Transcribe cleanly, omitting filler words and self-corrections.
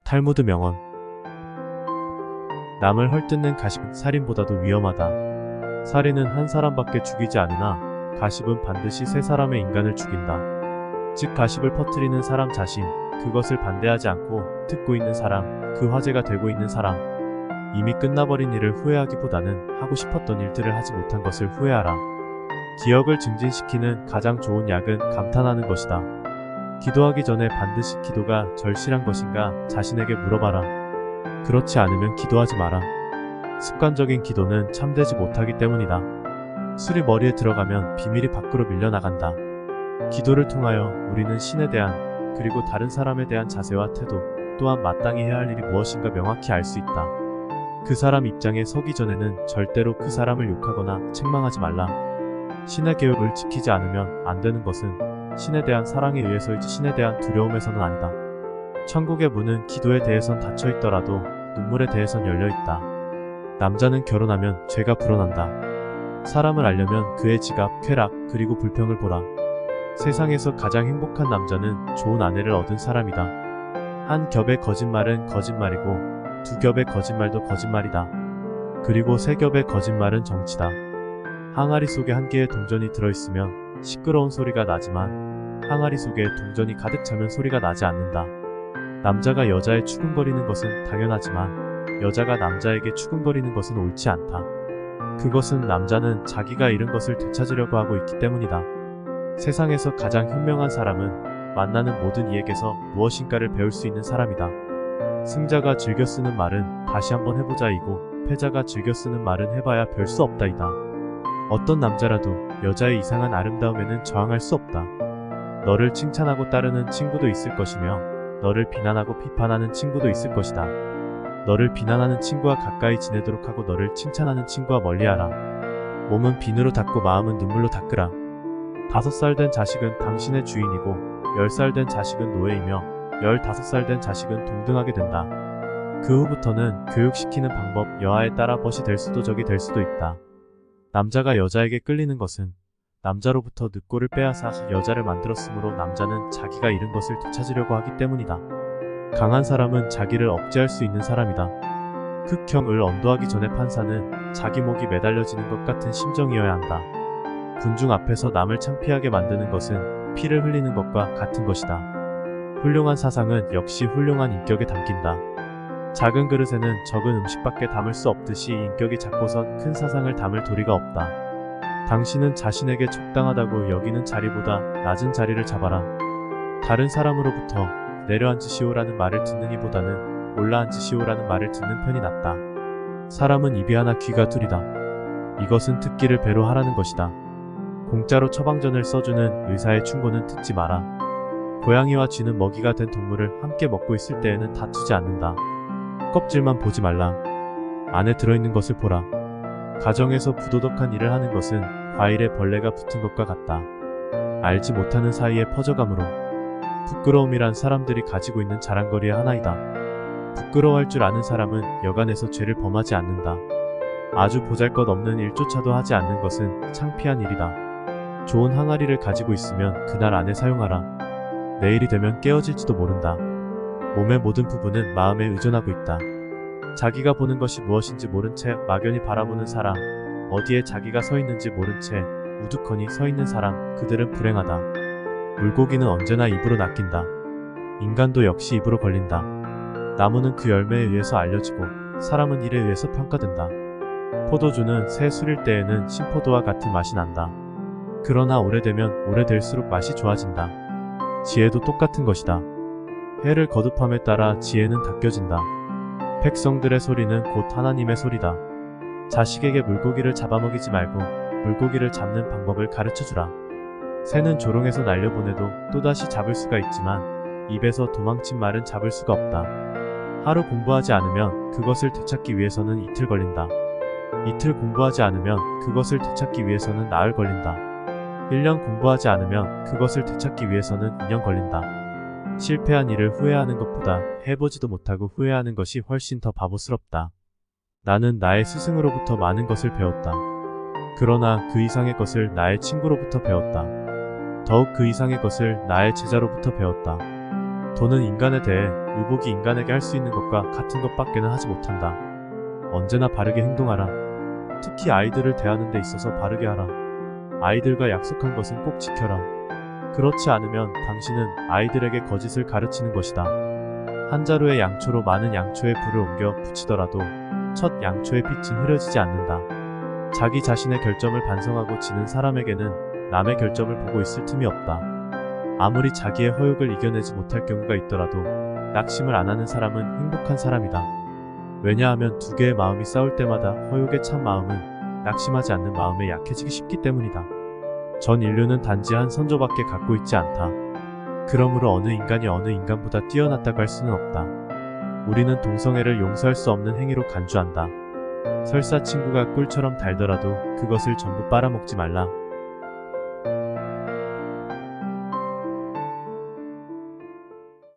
탈무드 명언. 남을 헐뜯는 가십은 살인보다도 위험하다. 살인은 한 사람밖에 죽이지 않으나 가십은 반드시 세 사람의 인간을 죽인다. 즉 가십을 퍼뜨리는 사람 자신, 그것을 반대하지 않고 듣고 있는 사람, 그 화제가 되고 있는 사람. 이미 끝나버린 일을 후회하기보다는 하고 싶었던 일들을 하지 못한 것을 후회하라. 기억을 증진시키는 가장 좋은 약은 감탄하는 것이다. 기도하기 전에 반드시 기도가 절실한 것인가 자신에게 물어봐라. 그렇지 않으면 기도하지 마라. 습관적인 기도는 참되지 못하기 때문이다. 술이 머리에 들어가면 비밀이 밖으로 밀려나간다. 기도를 통하여 우리는 신에 대한 그리고 다른 사람에 대한 자세와 태도 또한 마땅히 해야 할 일이 무엇인가 명확히 알 수 있다. 그 사람 입장에 서기 전에는 절대로 그 사람을 욕하거나 책망하지 말라. 신의 계획을 지키지 않으면 안 되는 것은 신에 대한 사랑에 의해서이지 신에 대한 두려움에서는 아니다. 천국의 문은 기도에 대해선 닫혀 있더라도 눈물에 대해선 열려 있다. 남자는 결혼하면 죄가 불어난다. 사람을 알려면 그의 지갑, 쾌락, 그리고 불평을 보라. 세상에서 가장 행복한 남자는 좋은 아내를 얻은 사람이다. 한 겹의 거짓말은 거짓말이고 두 겹의 거짓말도 거짓말이다. 그리고 세 겹의 거짓말은 정치다. 항아리 속에 한 개의 동전이 들어있으면 시끄러운 소리가 나지만 항아리 속에 동전이 가득 차면 소리가 나지 않는다. 남자가 여자에 추근거리는 것은 당연하지만 여자가 남자에게 추근거리는 것은 옳지 않다. 그것은 남자는 자기가 잃은 것을 되찾으려고 하고 있기 때문이다. 세상에서 가장 현명한 사람은 만나는 모든 이에게서 무엇인가를 배울 수 있는 사람이다. 승자가 즐겨 쓰는 말은 다시 한번 해보자이고 패자가 즐겨 쓰는 말은 해봐야 별 수 없다이다. 어떤 남자라도 여자의 이상한 아름다움에는 저항할 수 없다. 너를 칭찬하고 따르는 친구도 있을 것이며 너를 비난하고 비판하는 친구도 있을 것이다. 너를 비난하는 친구와 가까이 지내도록 하고 너를 칭찬하는 친구와 멀리하라. 몸은 비누로 닦고 마음은 눈물로 닦으라. 5살 된 자식은 당신의 주인이고 10살 된 자식은 노예이며 15살 된 자식은 동등하게 된다. 그 후부터는 교육시키는 방법 여하에 따라 벗이 될 수도 적이 될 수도 있다. 남자가 여자에게 끌리는 것은 남자로부터 늑골을 빼앗아 여자를 만들었으므로 남자는 자기가 잃은 것을 되찾으려고 하기 때문이다. 강한 사람은 자기를 억제할 수 있는 사람이다. 흑형을 언도하기 전에 판사는 자기 목이 매달려지는 것 같은 심정이어야 한다. 군중 앞에서 남을 창피하게 만드는 것은 피를 흘리는 것과 같은 것이다. 훌륭한 사상은 역시 훌륭한 인격에 담긴다. 작은 그릇에는 적은 음식밖에 담을 수 없듯이 인격이 작고선 큰 사상을 담을 도리가 없다. 당신은 자신에게 적당하다고 여기는 자리보다 낮은 자리를 잡아라. 다른 사람으로부터 내려앉으시오라는 말을 듣는 이보다는 올라앉으시오라는 말을 듣는 편이 낫다. 사람은 입이 하나 귀가 둘이다. 이것은 듣기를 배로 하라는 것이다. 공짜로 처방전을 써주는 의사의 충고는 듣지 마라. 고양이와 쥐는 먹이가 된 동물을 함께 먹고 있을 때에는 다투지 않는다. 껍질만 보지 말라. 안에 들어있는 것을 보라. 가정에서 부도덕한 일을 하는 것은 과일에 벌레가 붙은 것과 같다. 알지 못하는 사이에 퍼져가므로 부끄러움이란 사람들이 가지고 있는 자랑거리의 하나이다. 부끄러워할 줄 아는 사람은 여간에서 죄를 범하지 않는다. 아주 보잘것없는 일조차도 하지 않는 것은 창피한 일이다. 좋은 항아리를 가지고 있으면 그날 안에 사용하라. 내일이 되면 깨어질지도 모른다. 몸의 모든 부분은 마음에 의존하고 있다. 자기가 보는 것이 무엇인지 모른 채 막연히 바라보는 사람, 어디에 자기가 서 있는지 모른 채 우두커니 서 있는 사람, 그들은 불행하다. 물고기는 언제나 입으로 낚인다. 인간도 역시 입으로 걸린다. 나무는 그 열매에 의해서 알려지고 사람은 일에 의해서 평가된다. 포도주는 새 술일 때에는 신포도와 같은 맛이 난다. 그러나 오래되면 오래될수록 맛이 좋아진다. 지혜도 똑같은 것이다. 해를 거듭함에 따라 지혜는 닦여진다. 백성들의 소리는 곧 하나님의 소리다. 자식에게 물고기를 잡아먹이지 말고 물고기를 잡는 방법을 가르쳐주라. 새는 조롱해서 날려보내도 또다시 잡을 수가 있지만 입에서 도망친 말은 잡을 수가 없다. 하루 공부하지 않으면 그것을 되찾기 위해서는 이틀 걸린다. 이틀 공부하지 않으면 그것을 되찾기 위해서는 나흘 걸린다. 1년 공부하지 않으면 그것을 되찾기 위해서는 2년 걸린다. 실패한 일을 후회하는 것보다 해보지도 못하고 후회하는 것이 훨씬 더 바보스럽다. 나는 나의 스승으로부터 많은 것을 배웠다. 그러나 그 이상의 것을 나의 친구로부터 배웠다. 더욱 그 이상의 것을 나의 제자로부터 배웠다. 돈은 인간에 대해 의복이 인간에게 할 수 있는 것과 같은 것밖에는 하지 못한다. 언제나 바르게 행동하라. 특히 아이들을 대하는 데 있어서 바르게 하라. 아이들과 약속한 것은 꼭 지켜라. 그렇지 않으면 당신은 아이들에게 거짓을 가르치는 것이다. 한 자루의 양초로 많은 양초에 불을 옮겨 붙이더라도 첫 양초의 빛은 흐려지지 않는다. 자기 자신의 결점을 반성하고 지는 사람에게는 남의 결점을 보고 있을 틈이 없다. 아무리 자기의 허욕을 이겨내지 못할 경우가 있더라도 낙심을 안 하는 사람은 행복한 사람이다. 왜냐하면 두 개의 마음이 싸울 때마다 허욕에 찬 마음은 낙심하지 않는 마음에 약해지기 쉽기 때문이다. 전 인류는 단지 한 선조밖에 갖고 있지 않다. 그러므로 어느 인간이 어느 인간보다 뛰어났다고 할 수는 없다. 우리는 동성애를 용서할 수 없는 행위로 간주한다. 설사 친구가 꿀처럼 달더라도 그것을 전부 빨아먹지 말라.